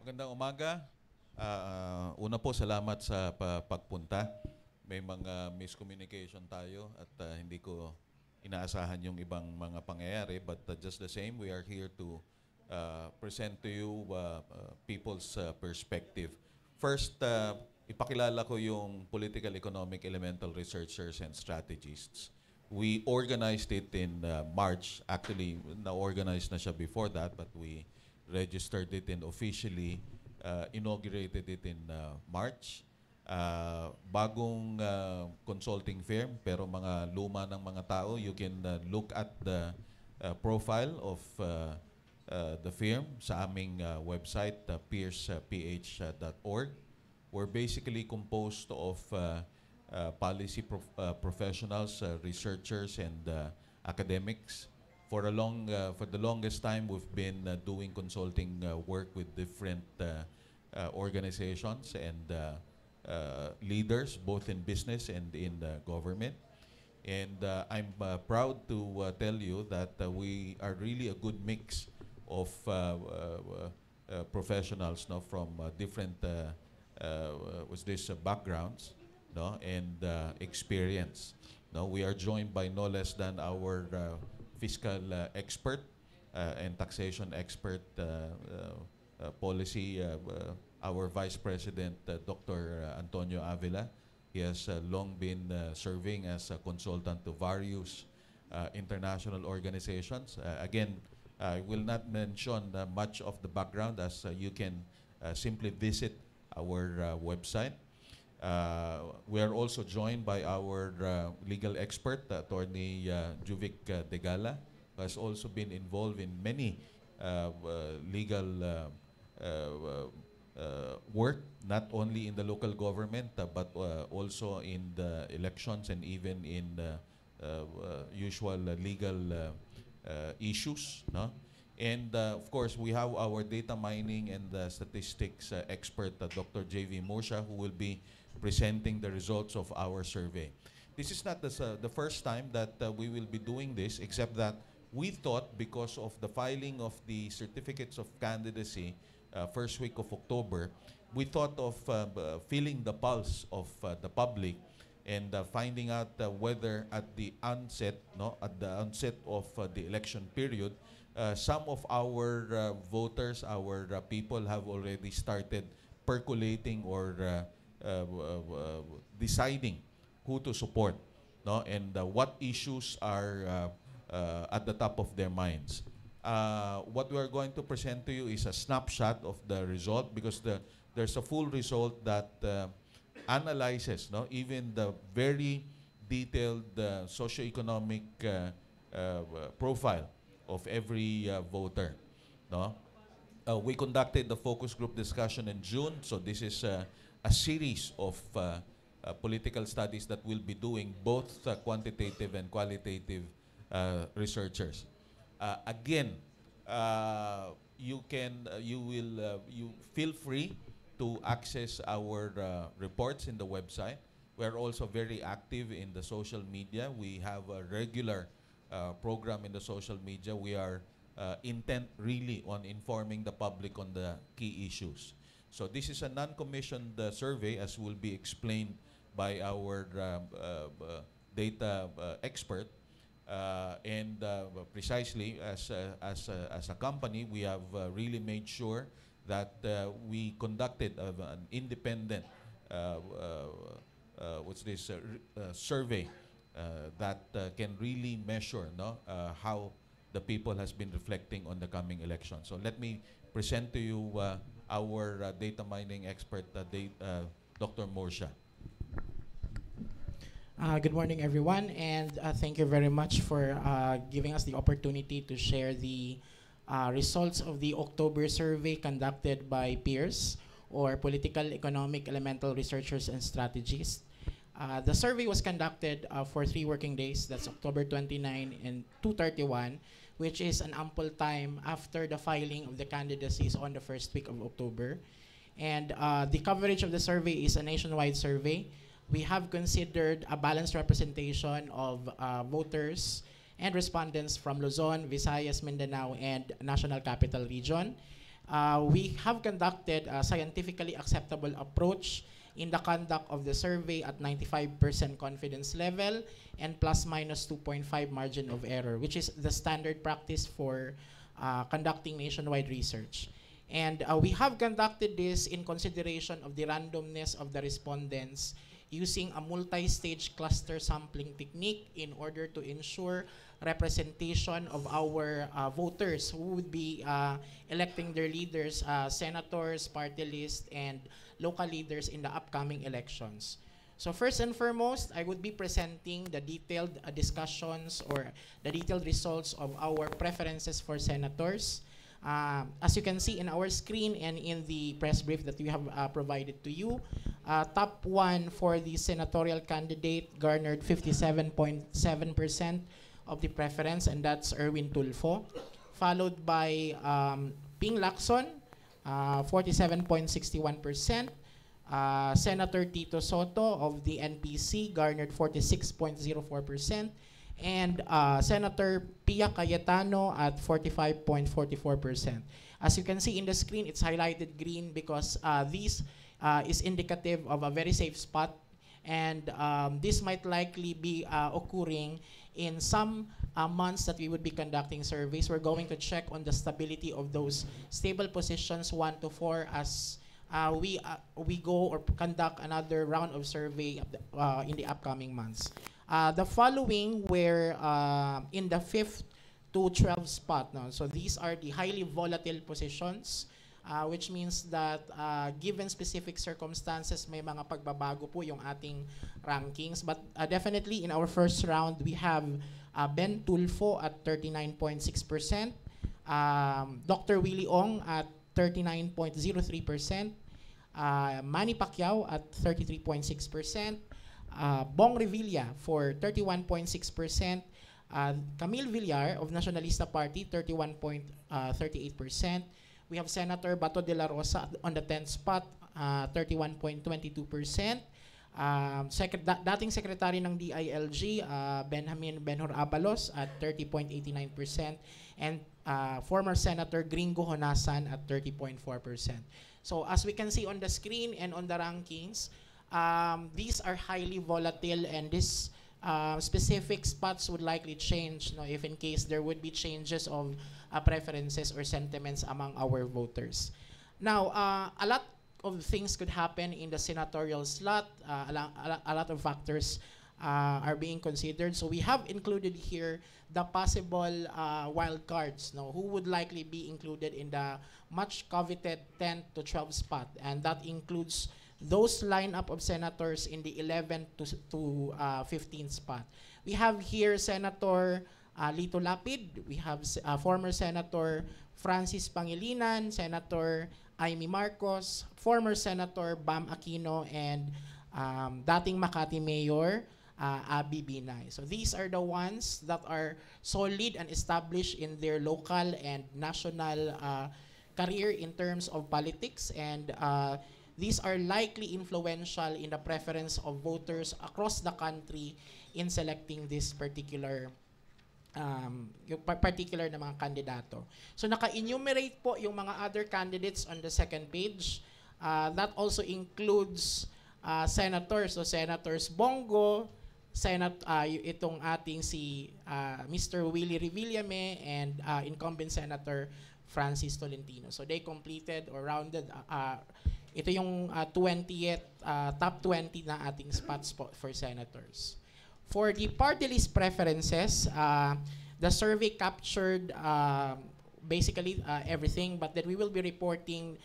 Magandang umaga. Una po, salamat sa pagpunta. May mga miscommunication tayo at hindi ko inaasahan yung ibang mga pangyayari. But just the same, we are here to present to you people's perspective. First, ipakilala ko yung Political Economic Elemental Researchers and Strategists. We organized it in March. Actually, na-organized na siya before that, but we registered it and officially inaugurated it in March. Bagong consulting firm, pero mga luma ng mga tao. You can look at the profile of the firm sa aming website, peersph.org. We're basically composed of policy professionals, researchers, and academics. For the longest time, we've been doing consulting work with different organizations and leaders, both in business and in government. And I'm proud to tell you that we are really a good mix of professionals, no, from different backgrounds, no, and experience. No, we are joined by no less than our fiscal expert and taxation expert, policy, our Vice President, Dr. Antonio Avila. He has long been serving as a consultant to various international organizations. Again, I will not mention much of the background, as you can simply visit our website. We are also joined by our legal expert, Attorney Juvic Degala, who has also been involved in many legal work, not only in the local government, but also in the elections and even in usual legal issues. No? And of course, we have our data mining and statistics expert, Dr. J.V. Morsha, who will be presenting the results of our survey. This is not the first time that we will be doing this, except that we thought, because of the filing of the certificates of candidacy first week of October, we thought of feeling the pulse of the public and finding out whether at the onset, no, at the onset of the election period, some of our voters, our people have already started percolating or deciding who to support, no, and what issues are at the top of their minds. What we are going to present to you is a snapshot of the result, because there's a full result that analyzes, no, even the very detailed socioeconomic profile of every voter, no. We conducted the focus group discussion in June, so this is a series of political studies that we'll be doing, both quantitative and qualitative researchers. Again, you feel free to access our reports in the website. We're also very active in the social media. We have a regular program in the social media. We are intent really on informing the public on the key issues. So this is a non-commissioned survey, as will be explained by our data expert. And precisely, as a company, we have really made sure that we conducted an independent survey that can really measure, no, how the people has been reflecting on the coming election. So let me present to you our data mining expert, Dr. Morsha. Good morning, everyone, and thank you very much for giving us the opportunity to share the results of the October survey conducted by peers, or Political Economic Elemental Researchers and Strategists. The survey was conducted for 3 working days, that's October 29 and 2/31, which is an ample time after the filing of the candidacies on the first week of October. And the coverage of the survey is a nationwide survey. We have considered a balanced representation of voters and respondents from Luzon, Visayas, Mindanao, and National Capital Region. We have conducted a scientifically acceptable approach in the conduct of the survey at 95% confidence level and plus minus 2.5 margin of error, which is the standard practice for conducting nationwide research. And we have conducted this in consideration of the randomness of the respondents using a multi-stage cluster sampling technique in order to ensure representation of our voters who would be electing their leaders, senators, party list, and local leaders in the upcoming elections. So first and foremost, I would be presenting the detailed discussions or the detailed results of our preferences for senators. As you can see in our screen and in the press brief that we have provided to you, top one for the senatorial candidate garnered 57.7% of the preference, and that's Erwin Tulfo, followed by Ping Lacson, 47.61%. Senator Tito Soto of the NPC garnered 46.04%. And Senator Pia Cayetano at 45.44%. As you can see in the screen, it's highlighted green because this is indicative of a very safe spot, and this might likely be occurring in some months that we would be conducting surveys. We're going to check on the stability of those stable positions 1 to 4 as we go or conduct another round of survey in the upcoming months. The following were in the 5th to 12th spot. No? So these are the highly volatile positions, which means that given specific circumstances, may mga pagbabago po yung ating rankings. But definitely in our first round, we have Ben Tulfo at 39.6%, Dr. Willie Ong at 39.03%, Manny Pacquiao at 33.6%, Bong Revilla for 31.6%, Camille Villar of Nacionalista Party 31.38%. We have Senator Bato de la Rosa on the 10th spot, 31.22%. Dating Secretary ng DILG, Benjamin Benhur Abalos at 30.89%, and former Senator Gringo Honasan at 30.4%. So as we can see on the screen and on the rankings, these are highly volatile, and these specific spots would likely change, no, if in case there would be changes of preferences or sentiments among our voters. Now, a lot of things could happen in the senatorial slot. A lot of factors are being considered. So we have included here the possible wild cards, no, who would likely be included in the much coveted 10th to 12th spot, and that includes those lineup of senators in the 11th to 15th spot. We have here Senator Lito Lapid, we have former Senator Francis Pangilinan, Senator Amy Marcos, former Senator Bam Aquino, and dating Makati Mayor Abby Binay. So these are the ones that are solid and established in their local and national career in terms of politics, and these are likely influential in the preference of voters across the country in selecting this particular na mga kandidato. So naka-enumerate po yung mga other candidates on the second page. That also includes senators. So Senators Bongo, itong ating si Mr. Willie Revillame, and incumbent Senator Francis Tolentino. So they completed or rounded, ito yung 20th, top 20 na ating spots for senators. For the party list preferences, the survey captured basically everything, but then we will be reporting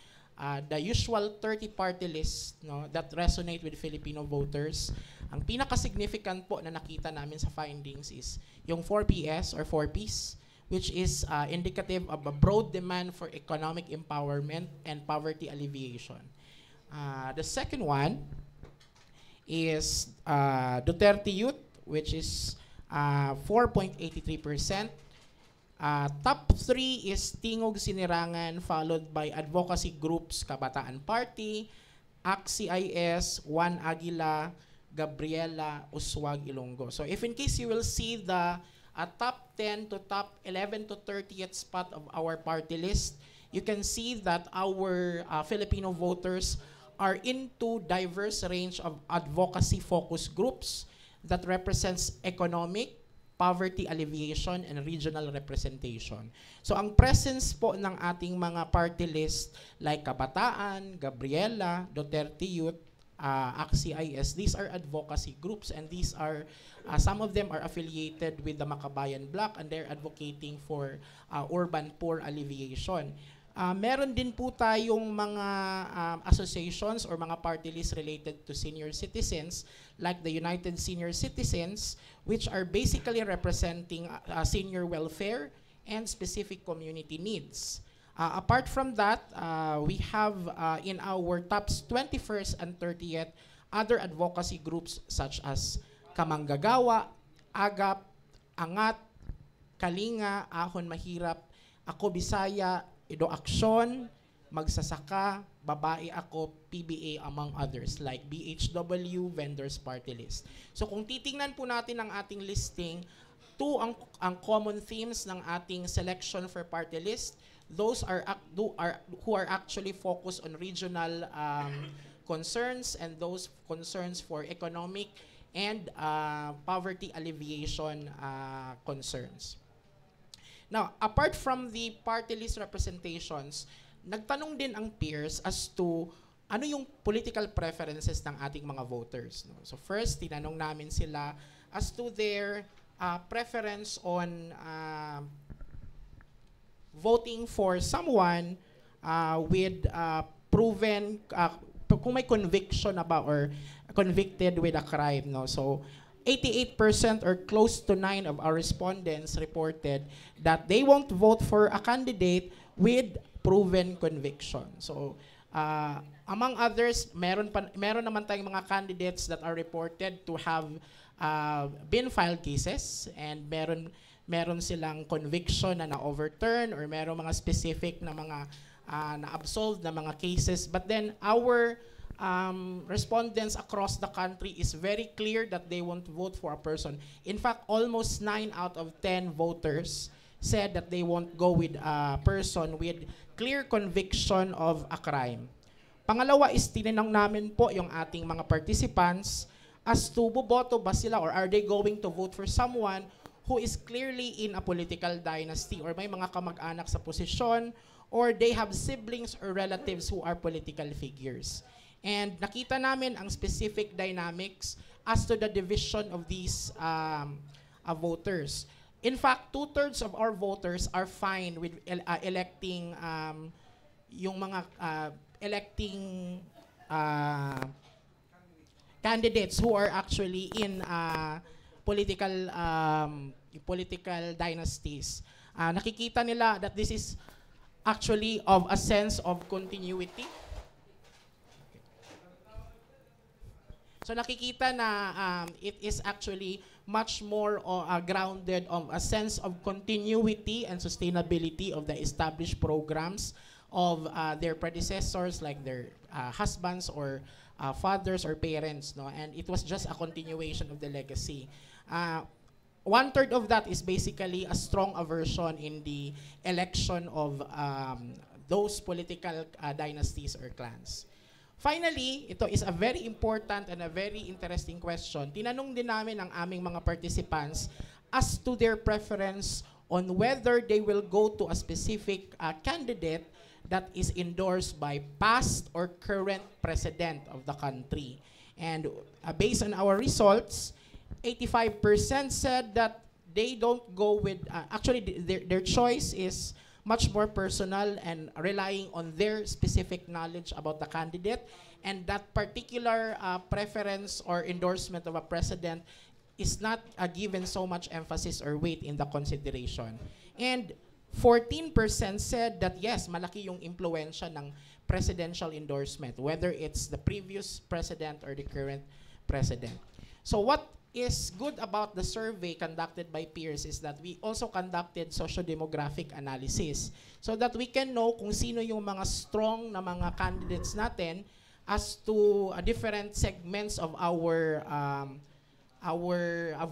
the usual 30 party lists, no, that resonate with Filipino voters. Ang pinaka-significant po na nakita namin sa findings is yung 4PS or 4Ps, which is indicative of a broad demand for economic empowerment and poverty alleviation. The second one is Duterte Youth, which is 4.83%. Top 3 is Tingog Sinirangan, followed by advocacy groups Kabataan Party, AXIS, Juan Aguila, Gabriela Uswag Ilonggo. So if in case you will see the top 10 to top 11 to 30th spot of our party list, you can see that our Filipino voters are into diverse range of advocacy focus groups that represents economic, poverty alleviation, and regional representation. So ang presence po ng ating mga party list like Kabataan, Gabriela, Duterte Youth, AXI-IS, these are advocacy groups, and these are, some of them are affiliated with the Makabayan Bloc, and they're advocating for urban poor alleviation. Meron din po tayong mga associations or mga party lists related to senior citizens like the United Senior Citizens, which are basically representing senior welfare and specific community needs. Apart from that, we have in our tops 21st and 30th other advocacy groups such as Kamanggagawa, Agap, Angat, Kalinga, Ahon Mahirap, Ako Bisaya, Ido Aksyon, Magsasaka, Babae Ako, PBA, among others, like BHW, Vendors Party List. So kung titingnan po natin ang ating listing, two ang common themes ng ating selection for party list. Those who are actually focused on regional concerns, and those concerns for economic and poverty alleviation concerns. Now, apart from the party list representations, nagtanong din ang peers as to ano yung political preferences ng ating mga voters. No? So first, tinanong namin sila as to their preference on voting for someone with proven, kung may conviction about or convicted with a crime. No? So 88% or close to 9 of our respondents reported that they won't vote for a candidate with proven conviction. So, among others, meron naman tayong mga candidates that are reported to have been filed cases, and meron silang conviction na na-overturn, or meron mga specific na mga na-absolved na mga cases. But then, our respondents across the country is very clear that they won't vote for a person. In fact, almost 9 out of 10 voters said that they won't go with a person with clear conviction of a crime. Pangalawa is tinanong namin po yung ating mga participants as to boboto ba sila or are they going to vote for someone who is clearly in a political dynasty or may mga kamag-anak sa posisyon or they have siblings or relatives who are political figures. And nakita namin ang specific dynamics as to the division of these voters. In fact, 2/3 of our voters are fine with electing yung mga electing candidates who are actually in political dynasties. Nakikita nila that this is actually of a sense of continuity. So nakikita na it is actually much more grounded on a sense of continuity and sustainability of the established programs of their predecessors, like their husbands or fathers or parents, no? And it was just a continuation of the legacy. 1/3 of that is basically a strong aversion in the election of those political dynasties or clans. Finally, ito is a very important and a very interesting question. Tinanong din namin ang aming mga participants as to their preference on whether they will go to a specific candidate that is endorsed by past or current president of the country. And based on our results, 85% said that they don't go with, actually their choice is much more personal and relying on their specific knowledge about the candidate, and that particular preference or endorsement of a president is not given so much emphasis or weight in the consideration. And 14% said that yes, malaki yung impluensya ng presidential endorsement, whether it's the previous president or the current president. So what is good about the survey conducted by peers is that we also conducted socio-demographic analysis so that we can know kung sino yung mga strong na mga candidates natin as to different segments of our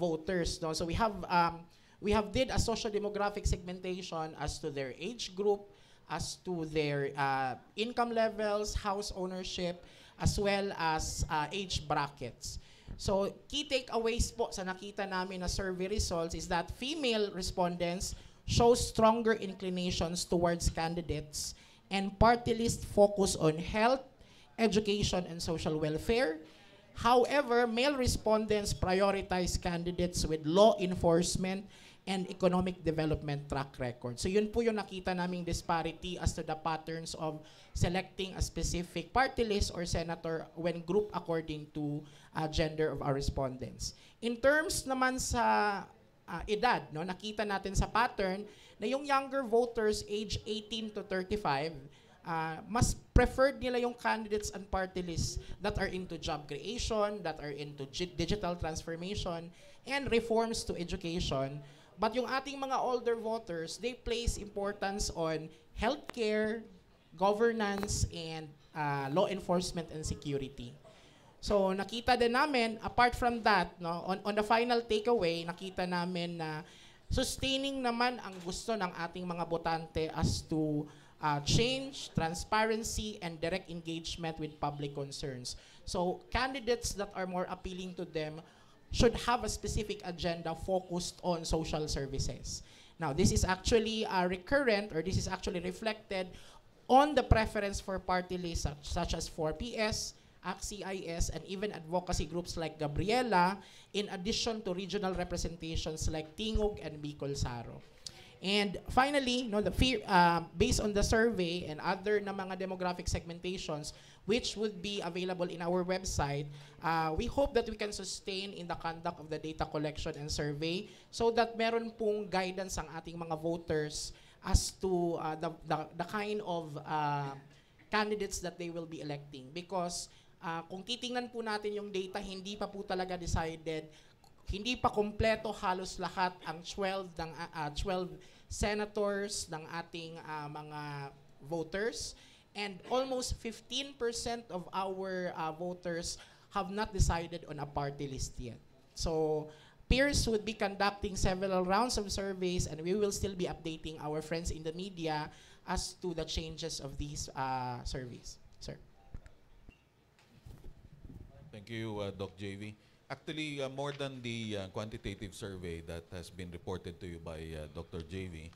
voters. No? So we have did a socio-demographic segmentation as to their age group, as to their income levels, house ownership, as well as age brackets. So, key takeaways po sa nakita namin na survey results is that female respondents show stronger inclinations towards candidates and party list focus on health, education, and social welfare. However, male respondents prioritize candidates with law enforcement and economic development track record. So yun po yung nakita naming disparity as to the patterns of selecting a specific party list or senator when grouped according to gender of our respondents. In terms naman sa edad, no, nakita natin sa pattern na yung younger voters age 18 to 35, mas preferred nila yung candidates and party lists that are into job creation, that are into digital transformation, and reforms to education. But yung ating mga older voters, they place importance on healthcare, governance, and law enforcement and security. So nakita din namin, apart from that, no, on the final takeaway, nakita namin na sustaining naman ang gusto ng ating mga botante as to change, transparency, and direct engagement with public concerns. So candidates that are more appealing to them should have a specific agenda focused on social services. Now, this is actually recurrent, or this is actually reflected on the preference for party lists such as 4PS, ACT-CIS, and even advocacy groups like Gabriela, in addition to regional representations like Tingog and Bicol-Saro. And finally, no, based on the survey and other na mga demographic segmentations, which would be available in our website, we hope that we can sustain in the conduct of the data collection and survey so that meron pong guidance ang ating mga voters as to the kind of candidates that they will be electing. Because kung titingnan po natin yung data, hindi pa po talaga decided, hindi pa kompleto halos lahat ang 12 senators ng ating mga voters, and almost 15% of our voters have not decided on a party list yet. So peers would be conducting several rounds of surveys, and we will still be updating our friends in the media as to the changes of these surveys. Sir. Thank you, Doc JV. Actually, more than the quantitative survey that has been reported to you by Dr. JV,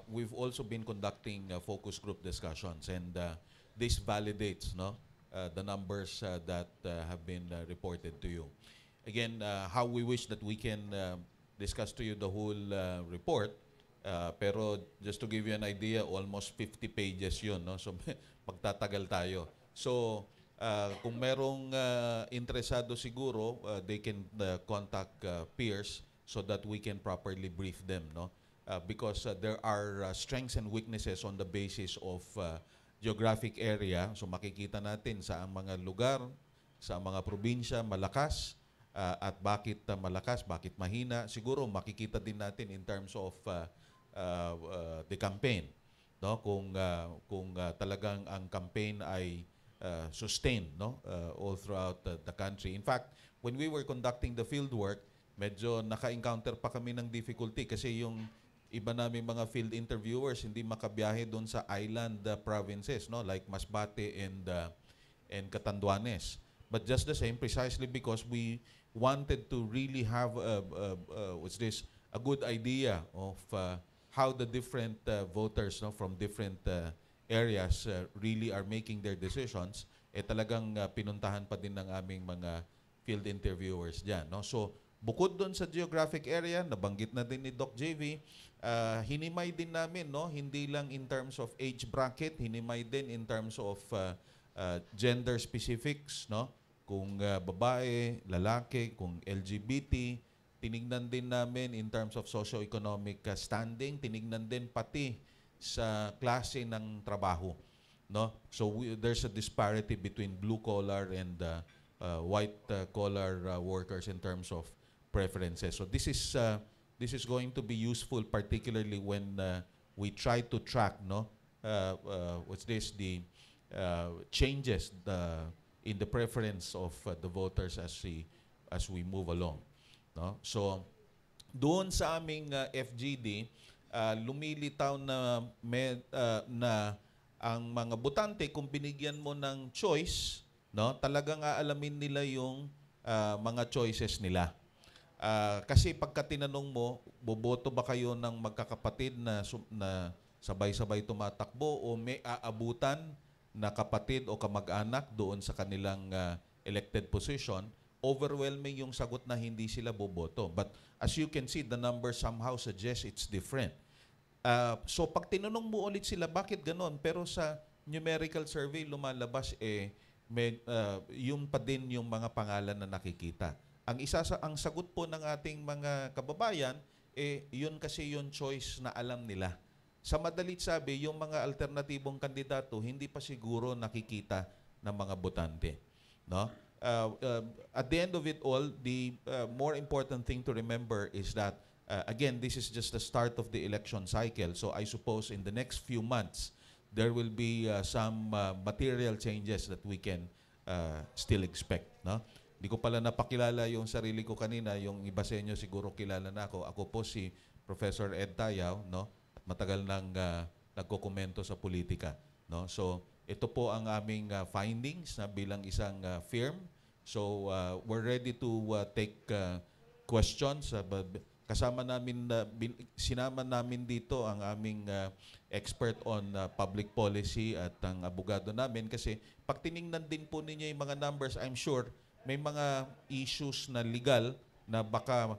we've also been conducting focus group discussions, and this validates the numbers that have been reported to you. Again, how we wish that we can discuss to you the whole report, pero just to give you an idea, almost 50 pages yun, no? So magtatagal tayo. So kung merong interesado siguro, they can contact peers so that we can properly brief them, no? Because there are strengths and weaknesses on the basis of geographic area. So makikita natin sa mga lugar, sa mga probinsya malakas, at bakit malakas, bakit mahina. Siguro makikita din natin in terms of the campaign, no? Kung talagang ang campaign ay sustained, no, all throughout the country. In fact, when we were conducting the field work, medyo naka-encounter pa kami ng difficulty kasi yung iba namin mga field interviewers hindi makabiyahe doon sa island provinces, no, like Masbate and Catanduanes. But just the same, precisely because we wanted to really have a good idea of how the different voters, no, from different areas really are making their decisions, talagang pinuntahan pa din ng aming mga field interviewers dyan, no? So, bukod doon sa geographic area, nabanggit na din ni Doc JV, hinimay din namin, no? Hindi lang in terms of age bracket, hinimay din in terms of gender specifics, no? Kung babae, lalaki, kung LGBT, tinignan din namin in terms of socio-economic standing, tinignan din pati sa klase ng trabaho, no? So there's a disparity between blue collar and white collar workers in terms of preferences. So this is going to be useful, particularly when we try to track, no, the changes in the preference of the voters as we move along, no? So doon sa aming FGD, lumilitaw na ang mga botante kung binigyan mo ng choice, no, talagang aalamin nila yung mga choices nila. Kasi pagka tinanong mo, boboto ba kayo ng magkakapatid na sabay-sabay tumatakbo o may aabutan na kapatid o kamag-anak doon sa kanilang elected position, overwhelming yung sagot na hindi sila boboto. But as you can see, the number somehow suggests it's different. So pag tinanong mo ulit sila, bakit ganon? Pero sa numerical survey, lumalabas yung pa din yung mga pangalan na nakikita. Ang sagot po ng ating mga kababayan, yun kasi yung choice na alam nila. Sa madalit sabi, yung mga alternatibong kandidato, hindi pa siguro nakikita ng mga botante. No? At the end of it all, the more important thing to remember is that, again, this is just the start of the election cycle. So I suppose in the next few months, there will be some material changes that we can still expect. No? Hindi ko pala napakilala yung sarili ko kanina, yung iba sa inyo siguro kilala na ako. Ako po si Professor Ed Tayaw, no? At matagal nang nagkokomento sa politika. No? So ito po ang aming findings na bilang isang firm. So we're ready to take questions. Kasama namin, sinama namin dito ang aming expert on public policy at ang abogado namin kasi pag tiningnan din po ninyo yung mga numbers, I'm sure may mga issues na legal na baka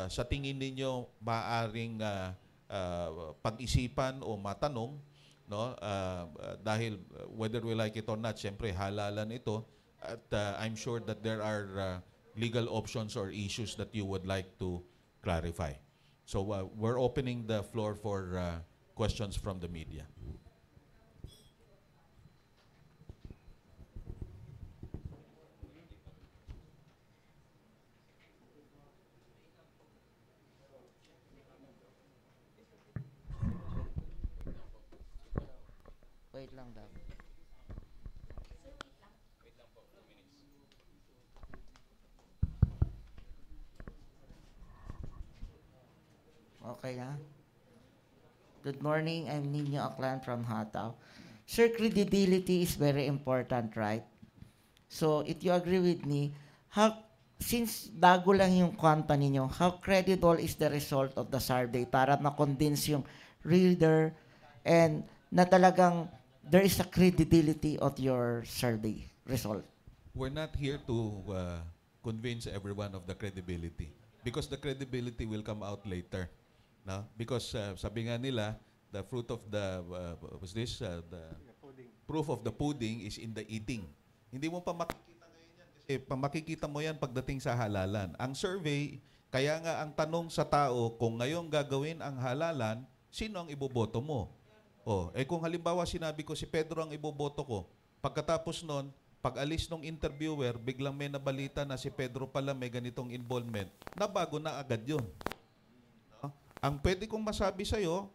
sa tingin ninyo maaaring pag-isipan o matanong, no? Dahil whether we like it or not, syempre halalan ito at I'm sure that there are legal options or issues that you would like to clarify. So we're opening the floor for questions from the media. Wait lang daw. Okay na. Good morning, I'm Nino Aklan from Hataw. Sir, credibility is very important, right? So, if you agree with me, since bago lang yung company nyo, how credible is the result of the survey para ma-convince yung reader and na talagang there is a credibility of your survey result? We're not here to convince everyone of the credibility because the credibility will come out later. No? Because sabi nga nila, the fruit of the the proof of the pudding is in the eating. Hindi mo pa makikita ngayon yan kasi makikita mo yan pagdating sa halalan. Ang survey, kaya nga ang tanong sa tao, kung ngayon gagawin ang halalan, sino ang iboboto mo? Kung halimbawa sinabi ko si Pedro ang iboboto ko, pagkatapos nun, pag-alis ng interviewer, biglang may nabalita na si Pedro pala may ganitong involvement, nabago na agad yun. No? Ang pwede kong masabi sa'yo,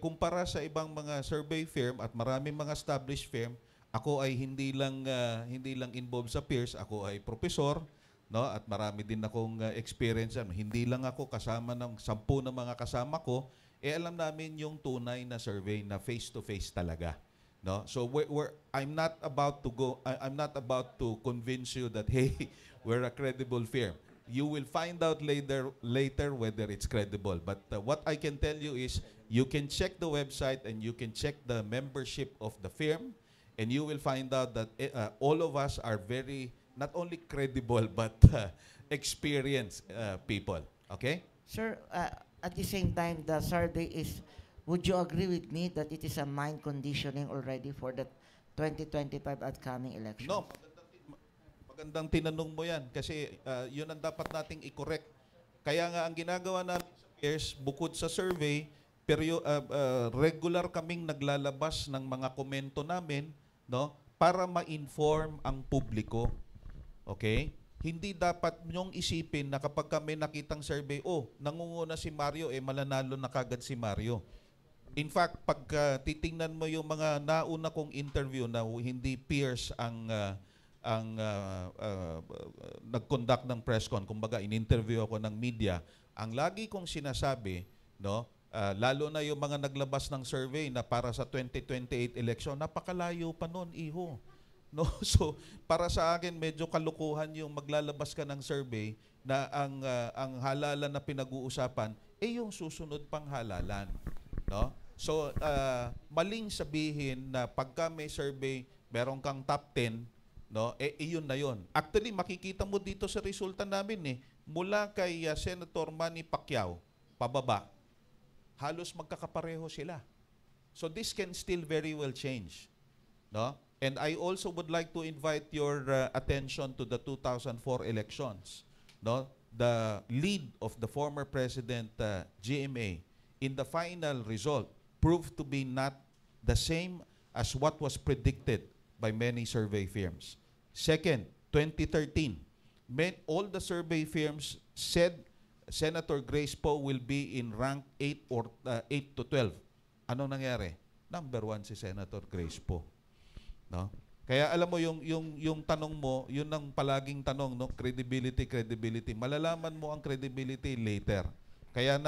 kumpara sa ibang mga survey firm at maraming mga established firm, ako ay hindi lang involved sa peers, ako ay profesor, no? At marami din akong experience. Hindi lang ako kasama ng 10 na mga kasama ko, alam namin yung tunay na survey na face-to-face talaga. No? So I'm not about to convince you that hey, we're a credible firm. You will find out later whether it's credible. But what I can tell you is you can check the website and you can check the membership of the firm and you will find out that all of us are very not only credible but experienced people. Okay? Sir, at the same time, the survey is, would you agree with me that it is a mind conditioning already for the 2025 upcoming election? No, magandang tinanong mo yan kasi yun ang dapat nating i-correct. Kaya nga ang ginagawa namin sa peers, bukod sa survey, regular kaming naglalabas ng mga komento namin, no, para ma-inform ang publiko. Okay? Hindi dapat nyong isipin na kapag kami nakitang survey, nangunguna si Mario, malanalo na kagad si Mario. In fact, pag titingnan mo yung mga nauna kong interview na hindi peers ang nag-conduct ng press con, kumbaga in-interview ako ng media, ang lagi kong sinasabi, no, Lalo na yung mga naglabas ng survey na para sa 2028 election, napakalayo pa noon, iho. No? So, para sa akin, medyo kalukuhan yung maglalabas ka ng survey na ang halalan na pinag-uusapan, yung susunod pang halalan. No? So, maling sabihin na pagka may survey, meron kang top 10, no? Iyon na yon. Actually, makikita mo dito sa resulta namin, mula kay Senator Manny Pacquiao, pababa, halos magkakapareho sila. So this can still very well change. No? And I also would like to invite your attention to the 2004 elections. No? The lead of the former President GMA in the final result proved to be not the same as what was predicted by many survey firms. Second, 2013, all the survey firms said Senator Grace Poe will be in rank 8 or 8 to 12. Ano nangyari? Number 1 si Senator Grace Poe. No? Kaya alam mo yung tanong mo, yun ang palaging tanong, no? Credibility. Malalaman mo ang credibility later. Kaya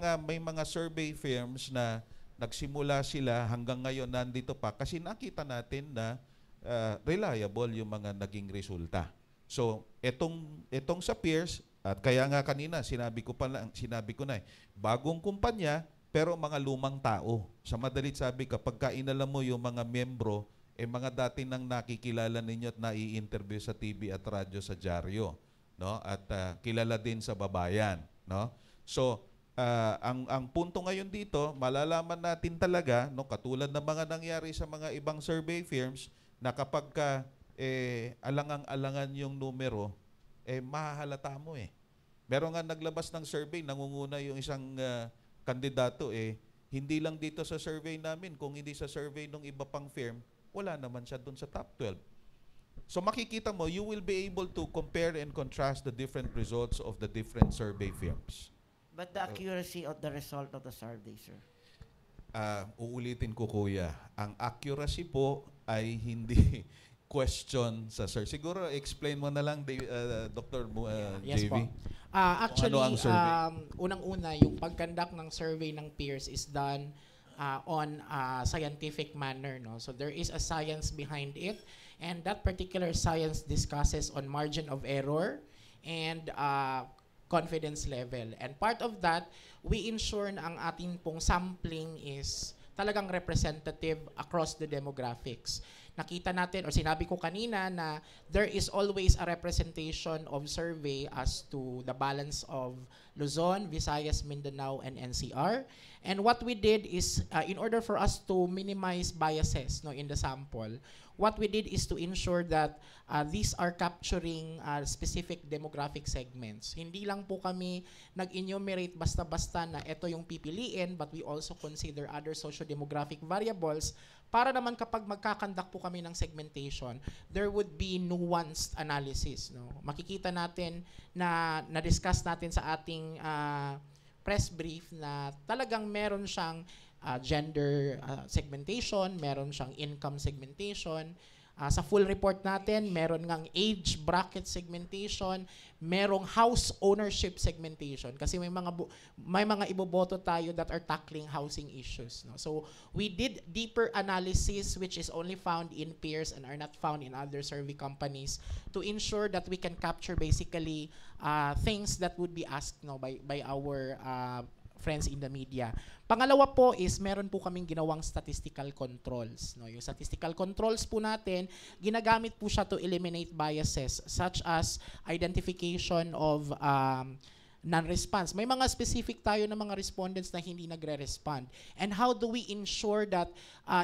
nga may mga survey firms na nagsimula sila hanggang ngayon nandito pa kasi nakita natin na reliable yung mga naging resulta. So, etong sa Pierce, at kaya nga kanina sinabi ko na bagong kumpanya pero mga lumang tao. Sa madalit sabi, kapag inalam mo yung mga membro, mga dati nang nakikilala ninyo at nai-interview sa TV at radyo sa dyaryo, no? At kilala din sa babayan, no? So, ang punto ngayon dito, malalaman natin talaga, no, katulad ng mga nangyari sa mga ibang survey firms, na kapag alangang-alangan yung numero, mahahalata mo Meron nga naglabas ng survey, nangunguna yung isang kandidato hindi lang dito sa survey namin, kung hindi sa survey ng iba pang firm, wala naman siya dun sa top 12. So makikita mo, you will be able to compare and contrast the different results of the different survey firms. But the accuracy of the result of the survey, sir? Uulitin ko, kuya. Ang accuracy po ay hindi question sa sir. Siguro explain mo na lang, Dr. Yes JV. po. Actually, Ano ang survey? unang-una, yung pag-conduct ng survey ng peers is done on a scientific manner. No? So there is a science behind it, and that particular science discusses on margin of error and confidence level. And part of that, we ensure na ang ating pong sampling is talagang representative across the demographics. Nakita natin, or sinabi ko kanina, na there is always a representation of survey as to the balance of Luzon, Visayas, Mindanao, and NCR. And what we did is, in order for us to minimize biases in the sample, what we did is to ensure that these are capturing specific demographic segments. Hindi lang po kami nag-enumerate basta-basta na ito yung pipiliin, but we also consider other socio-demographic variables para naman kapag magkakandak po kami ng segmentation, there would be nuanced analysis. No? Makikita natin na na-discuss natin sa ating press brief na talagang meron siyang gender segmentation, meron siyang income segmentation. Sa full report natin, meron ngang age bracket segmentation, merong house ownership segmentation kasi may mga iboboto tayo that are tackling housing issues. No? So we did deeper analysis which is only found in peers and are not found in other survey companies to ensure that we can capture basically things that would be asked by our friends in the media. Pangalawa po is meron po kaming ginawang statistical controls. No? Yung statistical controls po natin, ginagamit po siya to eliminate biases such as identification of non-response. May mga specific tayo na mga respondents na hindi nagre-respond. And how do we ensure that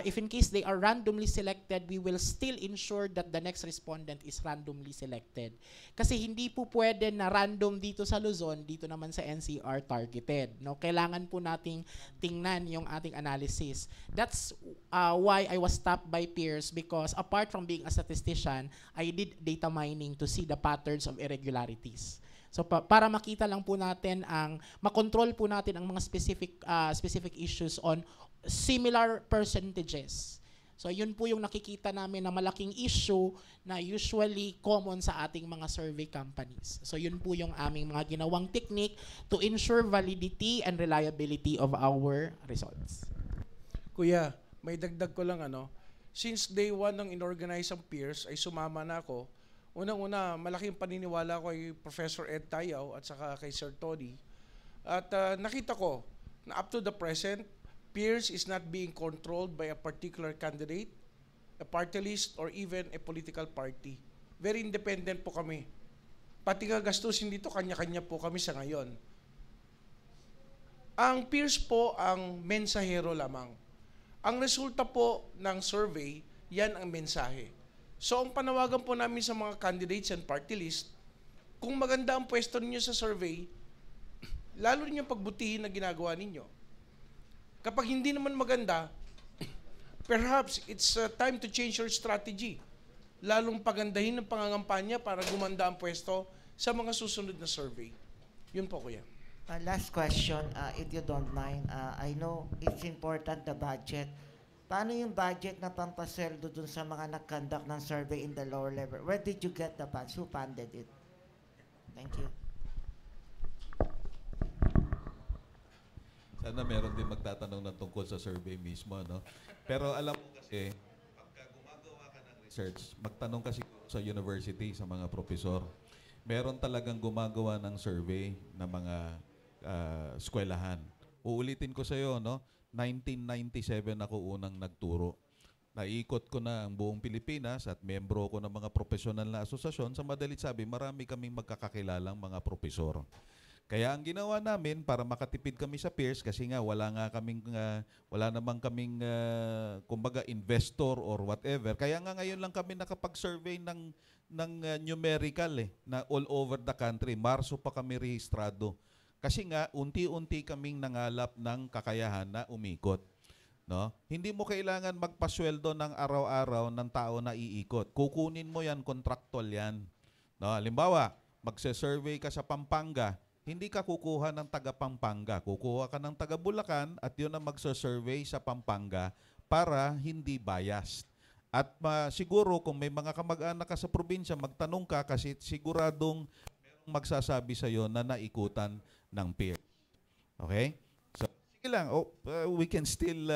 if in case they are randomly selected, we will still ensure that the next respondent is randomly selected. Kasi hindi po pwede na random dito sa Luzon, dito naman sa NCR targeted. No? Kailangan po nating tingnan yung ating analysis. That's why I was stopped by peers because apart from being a statistician, I did data mining to see the patterns of irregularities. So para makita lang po natin makontrol po natin ang mga specific issues on similar percentages. So yun po yung nakikita namin na malaking issue na usually common sa ating mga survey companies. So yun po yung aming mga ginawang technique to ensure validity and reliability of our results. Kuya, may dagdag ko lang since day one ng inorganize ang peers ay sumama na ako. Unang-una, malaking paniniwala ko kay Professor Ed Tayaw at saka kay Sir Tony. At nakita ko na up to the present, peers is not being controlled by a particular candidate, a party list, or even a political party. Very independent po kami. Pati gastusin dito, kanya-kanya po kami sa ngayon. Ang peers po ang mensahero lamang. Ang resulta po ng survey, yan ang mensahe. So ang panawagan po namin sa mga candidates and party list, kung maganda ang pwesto ninyo sa survey, lalo niyo pagbutihin na ginagawa ninyo. Kapag hindi naman maganda, perhaps it's time to change your strategy. Lalong pagandahin ang pangangampanya para gumanda ang pwesto sa mga susunod na survey. Yun po, kuya. Last question, if you don't mind. I know it's important, the budget. Paano yung budget na pampasweldo dun sa mga nag-conduct ng survey in the lower level? Where did you get the funds? Who funded it? Thank you. Sana meron din magtatanong ng tungkol sa survey mismo, no? Pero alam mo kasi, pagka gumagawa ka ng research, magtanong kasi sa university, sa mga profesor. Meron talagang gumagawa ng survey ng mga eskwelahan. Uulitin ko sa iyo, no? 1997 ako unang nagturo. Naikot ko na ang buong Pilipinas at membro ko ng mga profesional na asosasyon. Sa madalit sabi, marami kaming magkakakilalang mga profesor. Kaya ang ginawa namin para makatipid kami sa peers kasi nga wala namang kaming kumbaga investor or whatever. Kaya nga ngayon lang kami nakapag-survey ng numerical na all over the country. Marso pa kami rehistrado. Kasi nga unti-unti kaming nangalap ng kakayahan na umikot. No? Hindi mo kailangan magpasweldo ng araw-araw ng tao na iikot. Kukunin mo yan, contractual yan. No? Halimbawa, magse-survey ka sa Pampanga, hindi ka kukuha ng taga Pampanga. Kukuha ka ng taga Bulacan at yun ang magsa-survey sa Pampanga para hindi biased. At siguro kung may mga kamag-anak ka sa probinsya, magtanong ka kasi siguradong merong magsasabi sa iyo na naikutan ng peer. Okay? So, sige lang. We can still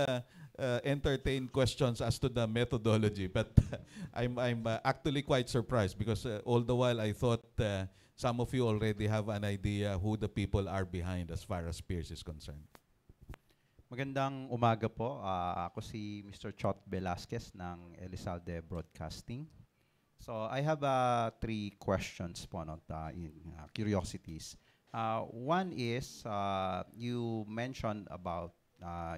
entertain questions as to the methodology. But I'm actually quite surprised because all the while I thought some of you already have an idea who the people are behind as far as peers is concerned. Magandang umaga po. Ako si Mr. Chot Velasquez ng Elizalde Broadcasting. So I have 3 questions po, curiosities. One is, you mentioned about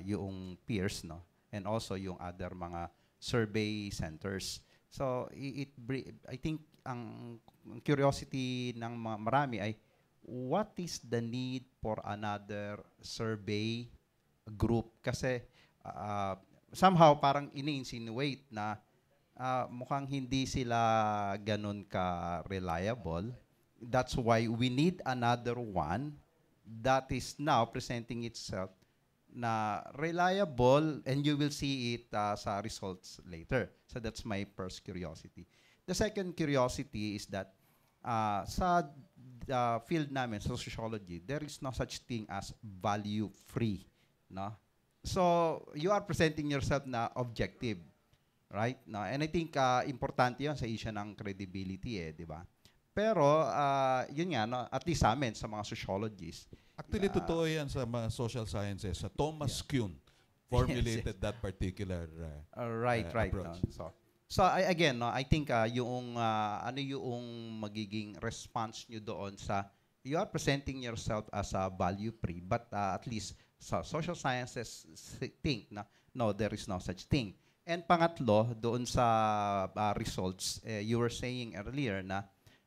yung peers, no? And also yung other mga survey centers. So I think ang curiosity ng marami ay, what is the need for another survey group? Kasi somehow parang ini-insinuate na mukhang hindi sila ganun ka-reliable. That's why we need another one that is now presenting itself na reliable, and you will see it sa results later. So that's my first curiosity. The second curiosity is that sa field namin, sa sociology, there is no such thing as value-free. No? So you are presenting yourself na objective. Right? No? And I think importante yun sa issue ng credibility, di ba? Pero, yun nga, no, at least sa amin, sa mga sociologists. Actually, totoo yan sa mga social sciences. Thomas Kuhn formulated that particular right. approach. No? So again, no, I think yung ano yung magiging response nyo doon sa, you are presenting yourself as a value-free, but at least sa social sciences think na, no, there is no such thing. And pangatlo, doon sa results, you were saying earlier na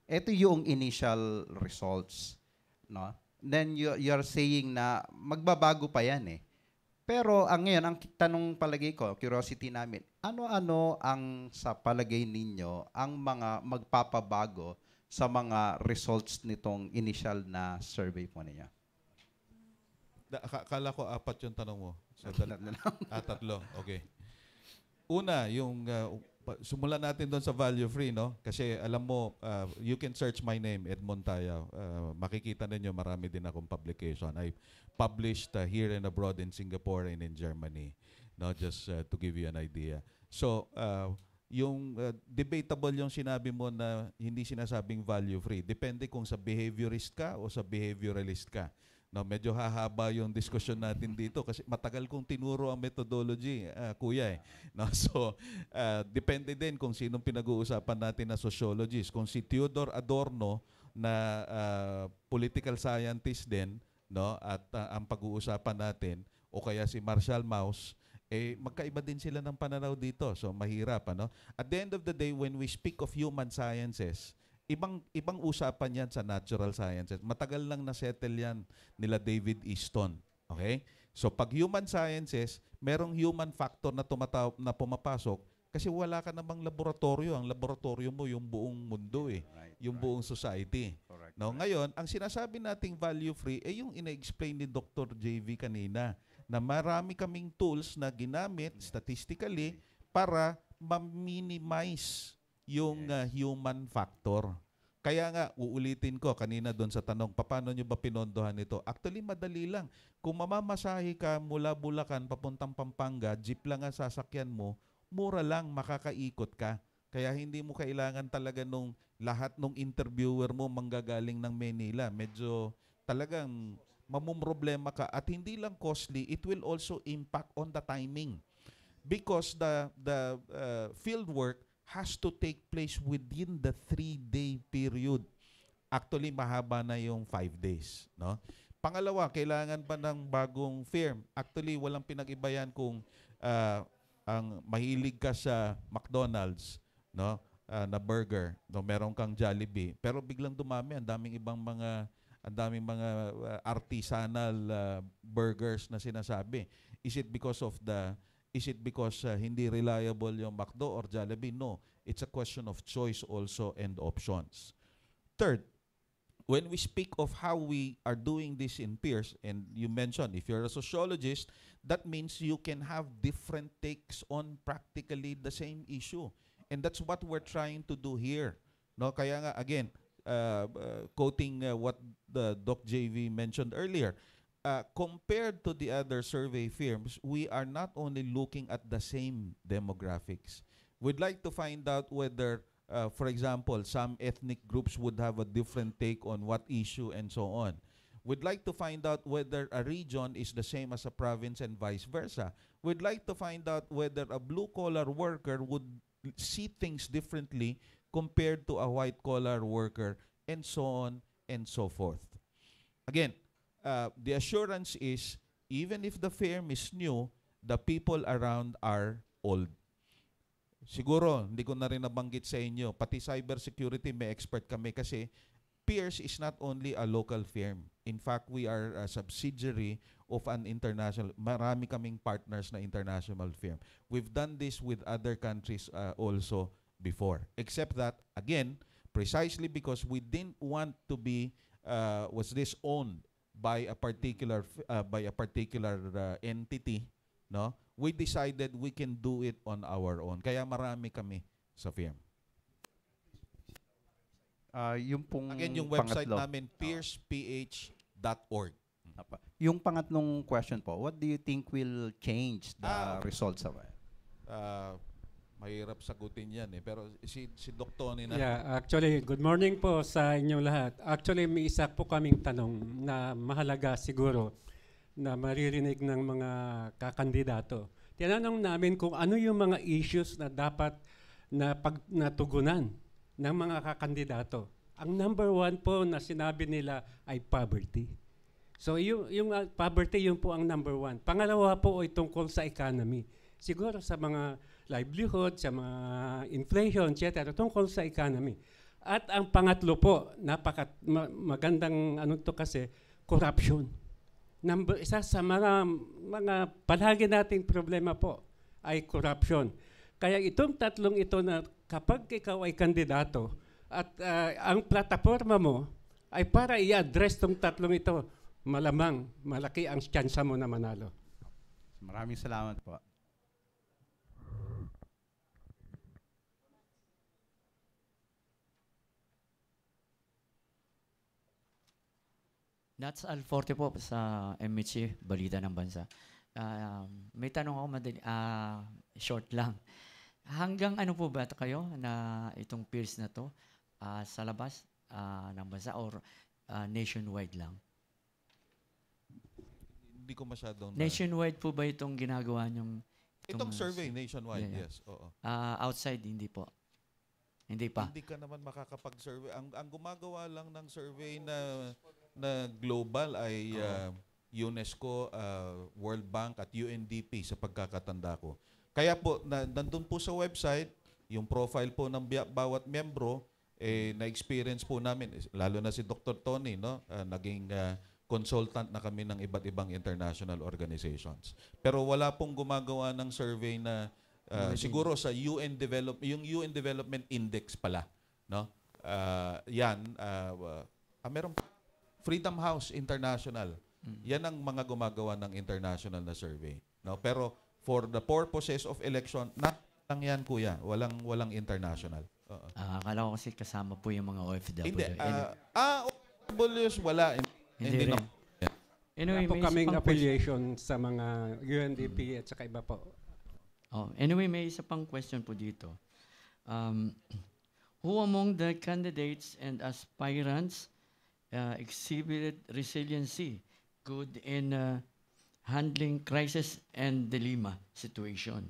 ito yung initial results, no? Then you're saying na magbabago pa yan eh. Pero ngayon, ang tanong palagay ko, curiosity namin, ano-ano ang sa palagay ninyo ang mga magpapabago sa mga results nitong initial na survey po ninyo? Akala ko 4 yung tanong mo. So, 3. Okay. Una, yung simulan natin doon sa value free, no? Kasi alam mo, you can search my name, Edmond Tayaw. Makikita ninyo marami din akong publication. I published here and abroad in Singapore and in Germany. No, just to give you an idea. So, yung debatable yung sinabi mo na hindi sinasabing value free. Depende kung sa behaviorist ka o sa behavioralist ka. No, medyo hahaba yung discussion natin dito kasi matagal kong tinuro ang methodology, kuya eh. No, so, depende din kung sinong pinag-uusapan natin na sociologist. Kung si Theodore Adorno na political scientist din, no, at ang pag-uusapan natin, o kaya si Marshall Mauss, magkaiba din sila ng pananaw dito. So, mahirap, ano? At the end of the day, when we speak of human sciences, ibang usapan yan sa natural sciences. Matagal lang na-settle yan nila David Easton. Okay? So, pag human sciences, merong human factor na pumapasok kasi wala ka namang laboratorio. Ang laboratorio mo, yung buong mundo eh. Yung buong society. No? Ngayon, ang sinasabi nating value-free, yung ina-explain ni Dr. JV kanina, na marami kaming tools na ginamit statistically para ma-minimize yung human factor. Kaya nga, uulitin ko kanina doon sa tanong, paano nyo ba pinondohan ito? Actually, madali lang. Kung mamamasahe ka mula Bulacan papuntang Pampanga, jeep lang ang sasakyan mo, mura lang, makakaikot ka. Kaya hindi mo kailangan talaga nung lahat ng interviewer mo manggagaling ng Manila. Medyo talagang mamumroblema ka at hindi lang costly, it will also impact on the timing. Because the field work has to take place within the 3-day period. Actually, mahaba na yung 5 days. No? Pangalawa, kailangan pa ng bagong firm. Actually, walang pinag-iba yan kung ang mahilig ka sa McDonald's, no? Na burger, no? Meron kang Jollibee. Pero biglang dumami, ang daming mga artisanal burgers na sinasabi. Is it because hindi reliable yung McDo or Jollibee? No. It's a question of choice also and options. Third, when we speak of how we are doing this in peers, and you mentioned if you're a sociologist, that means you can have different takes on practically the same issue. And that's what we're trying to do here. No, kaya nga again, quoting what the Doc JV mentioned earlier, compared to the other survey firms, we are not only looking at the same demographics. We'd like to find out whether, for example, some ethnic groups would have a different take on what issue and so on. We'd like to find out whether a region is the same as a province and vice versa. We'd like to find out whether a blue-collar worker would see things differently compared to a white-collar worker, and so on and so forth. Again, the assurance is, even if the firm is new, the people around are old. Siguro, hindi ko na rin nabanggit sa inyo, pati cybersecurity may expert kami kasi Pierce is not only a local firm. In fact, we are a subsidiary of an international, marami kaming partners na international firm. We've done this with other countries also before. Except that, again, precisely because we didn't want to be, was this owned by a particular entity, no? We decided we can do it on our own. Kaya marami kami sa firm. Yung pong Again, yung website pangatlo, namin, pierceph.org. Yung pangatlong question po, what do you think will change the results of it? Mahirap sagutin yan eh. Pero si Doc Tony na. Yeah, actually, good morning po sa inyong lahat. Actually, may isa po kaming tanong na mahalaga siguro na maririnig ng mga kakandidato. Tinanong namin kung ano yung mga issues na dapat na natugunan ng mga kakandidato. Ang number 1 po na sinabi nila ay poverty. So yung poverty, yun po ang number 1. Pangalawa po ay tungkol sa economy. Siguro sa mga livelihood, sa mga inflation, etc. Tungkol sa economy. At ang pangatlo po, magandang ano to kasi, corruption. Isa sa mga palagi nating problema po ay corruption. Kaya itong tatlong ito na kapag ikaw ay kandidato at ang plataforma mo ay para i-address tong tatlong ito, malamang malaki ang tsansa mo na manalo. Maraming salamat po. That's Alforte po sa MHC, Balita ng Bansa. May tanong ako madali, short lang. Hanggang ano po ba kayo na itong peers na to sa labas ng bansa or nationwide lang? Hindi ko masyadong... Nationwide po ba itong ginagawa niyong... Itong survey, nationwide, Yeah. yes. Oo. Outside, hindi po. Hindi pa. Hindi ka naman makakapag-survey. Ang gumagawa lang ng survey na global ay UNESCO, World Bank at UNDP sa pagkakatanda ko. Kaya po, nandun po sa website, yung profile po ng bawat miyembro, na-experience po namin, lalo na si Dr. Tony, no? Naging consultant na kami ng iba't ibang international organizations. Pero wala pong gumagawa ng survey na siguro sa yung UN Development Index pala, no? Meron Freedom House International. Yan ang mga gumagawa ng international na survey, no? Pero for the purposes of election, lang yan, kuya. Walang international. Akala ko kasi kasama po yung mga OFW. Hindi. OFWs, wala. Hindi rin. Anyway, Wala po may kaming isa pang affiliation sa mga UNDP at saka iba po. Anyway, may isa pang question po dito. Who among the candidates and aspirants exhibited resiliency, good in handling crisis and dilemma situation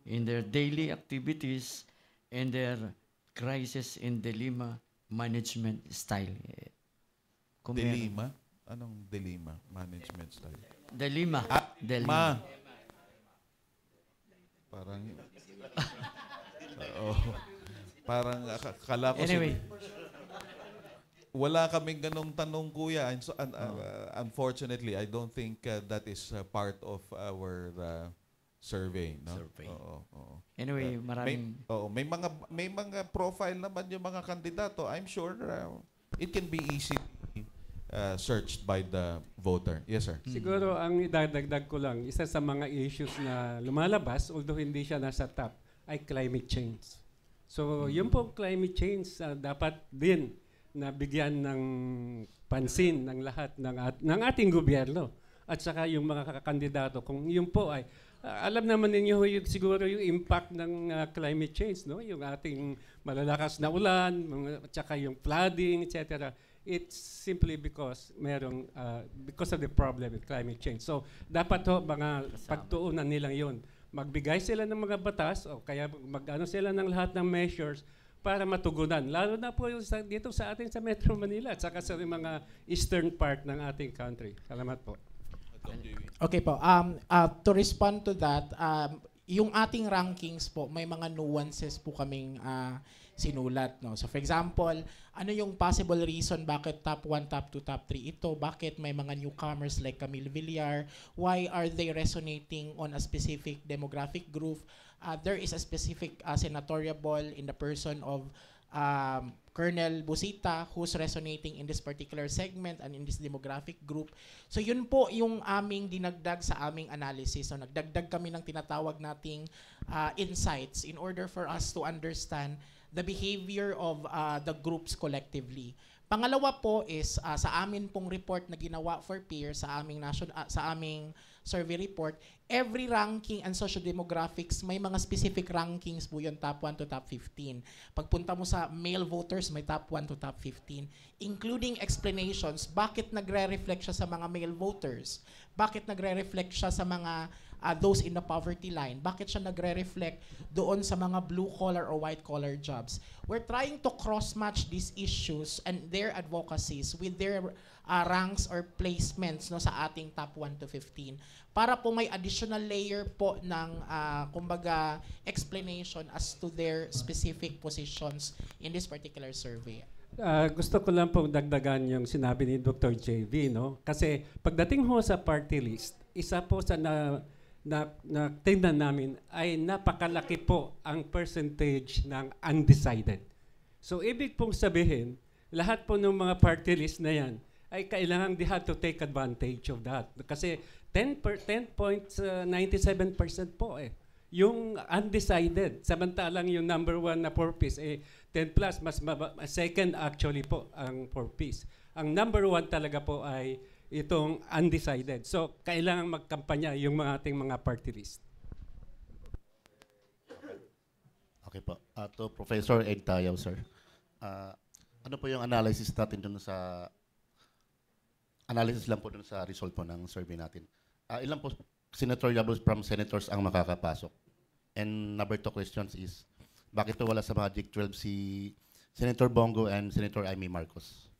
in their daily activities and their crisis and dilemma management style? Dilemma? Anong dilemma? Management style? Dilemma. Ma. Parang... parang akala ko... Anyway. Wala kaming ganong tanong, kuya. Unfortunately, I don't think that is part of our survey. No? Survey. Oo. Anyway, maraming... May mga profile naman yung mga kandidato. I'm sure it can be easy searched by the voter. Yes, sir. Siguro ang idadagdag ko lang, isa sa mga issues na lumalabas, although hindi siya nasa top, ay climate change. So, yung po climate change, dapat din na bigyan ng pansin ng lahat ng ating gobyerno at saka yung mga kandidato. Kung yun po ay, alam naman ninyo siguro yung impact ng climate change, no? Yung ating malalakas na ulan, at saka yung flooding, etc. It's simply because because of the problem with climate change. So, dapat mga pagtuunan nilang yun. Magbigay sila ng mga batas o kaya mag-ano sila ng lahat ng measures para matugunan. Lalo na po yung dito sa atin sa Metro Manila at saka sa mga eastern part ng ating country. Salamat po. Okay po. To respond to that, yung ating rankings po, may mga nuances po kaming sinulat. No? So for example, ano yung possible reason bakit top 1, top 2, top 3 ito? Bakit may mga newcomers like Camille Villar? Why are they resonating on a specific demographic group? There is a specific senatorial ball in the person of Colonel Busita who's resonating in this particular segment and in this demographic group. So yun po yung aming dinagdag sa aming analysis. So nagdagdag kami ng tinatawag nating insights in order for us to understand the behavior of the groups collectively. Pangalawa po is sa amin pong report na ginawa for peers sa aming survey report, every ranking and socio-demographics, may mga specific rankings po yun, top 1 to top 15. Pagpunta mo sa male voters, may top 1 to top 15, including explanations, bakit nagre-reflect siya sa mga male voters? Bakit nagre-reflect siya sa mga those in the poverty line? Bakit siya nagre-reflect doon sa mga blue-collar or white-collar jobs? We're trying to cross-match these issues and their advocacies with their ranks or placements no, sa ating top 1 to 15 para po may additional layer po ng kumbaga explanation as to their specific positions in this particular survey. Gusto ko lang pong dagdagan yung sinabi ni Dr. JV, no? Kasi pagdating ho sa party list, isa po sa na tingnan namin ay napakalaki po ang percentage ng undecided. So ibig pong sabihin, lahat po ng mga party list na yan ay kailangan they have to take advantage of that. Kasi 10.97% po yung undecided. Samantalang yung number 1 na 4-piece, 10 plus, mas second actually po ang 4-piece. Ang number one talaga po ay itong undecided. So, kailangan magkampanya yung mga ating mga party list. Okay po. To Professor Ed Tayaw, sir. Ano po yung analysis natin dun sa analysis lang po dun sa result po ng survey natin? Ilan po senatorial from senators ang makakapasok? And number 2 questions is, bakit po wala sa Magic 12 si Senator Bongo and Senator Amy Marcos?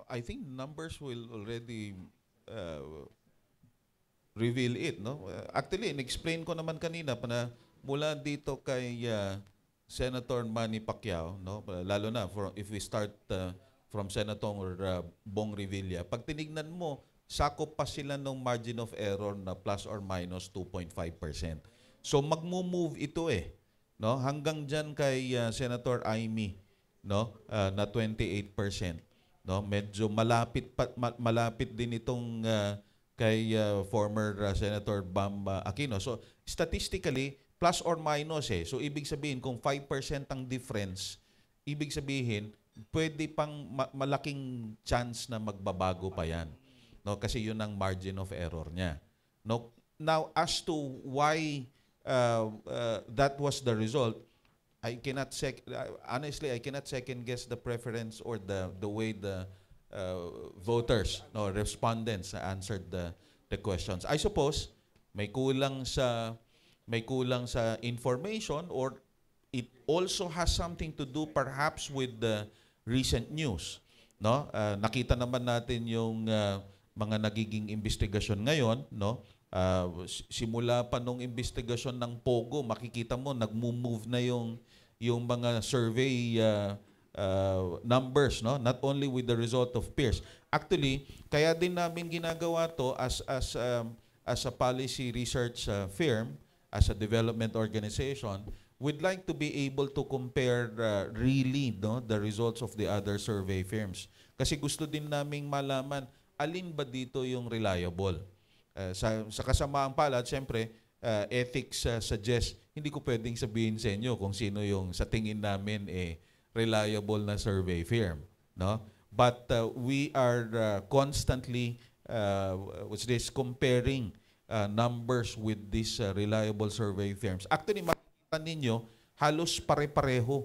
I think numbers will already reveal it, no? Actually, in-explain ko naman kanina pa na mula dito kay Senator Manny Pacquiao, no? Lalo na if we start from Senator Bong Revilla, pag tinignan mo, sakop pa sila ng margin of error na plus or minus 2.5%. So magmo-move ito no? Hanggang diyan kay Senator Amy, no? Na 28%, no? Medyo malapit din itong kay former Senator Bam Aquino. So statistically plus or minus So ibig sabihin kung 5% ang difference, ibig sabihin pwede pang malaking chance na magbabago pa 'yan. No, kasi 'yun ang margin of error niya. No, now as to why that was the result, honestly I cannot second guess the preference or the way the voters, no, respondents answered the questions. I suppose may kulang sa information, or it also has something to do perhaps with the recent news, no? Nakita naman natin yung mga nagiging investigasyon ngayon, no? Simula pa nung investigasyon ng Pogo, makikita mo nagmo-move na yung mga survey numbers, no? Not only with the result of peers. Actually, kaya din namin ginagawa to as a policy research firm, as a development organization. We'd like to be able to compare really, no, the results of the other survey firms. Kasi gusto din naming malaman alin ba dito yung reliable. Sa kasamaang palad, siyempre, ethics suggests, hindi ko pwedeng sabihin sa inyo kung sino yung sa tingin namin reliable na survey firm, no? But we are constantly comparing numbers with these reliable survey firms. Actually, makikita ninyo, halos pare-pareho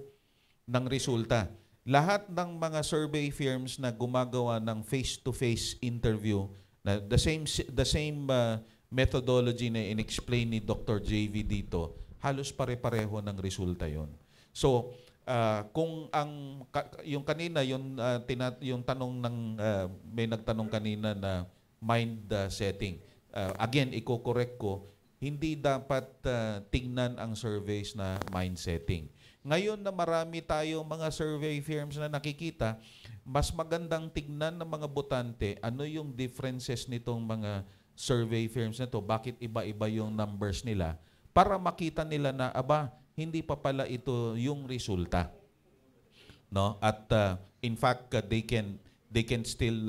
ng resulta. Lahat ng mga survey firms na gumagawa ng face-to-face interview, na the same methodology na in-explain ni Dr. JV dito, halos pare-pareho ng resulta yon. So, kung yung kanina, yung tanong ng may nagtanong kanina na mind setting, again, i-correct ko, hindi dapat tingnan ang surveys na mind setting. Ngayon na marami tayong mga survey firms na nakikita, mas magandang tignan ng mga botante ano yung differences nitong mga survey firms na to, bakit iba-iba yung numbers nila, para makita nila na, hindi pa pala ito yung resulta. No? At in fact, they can still,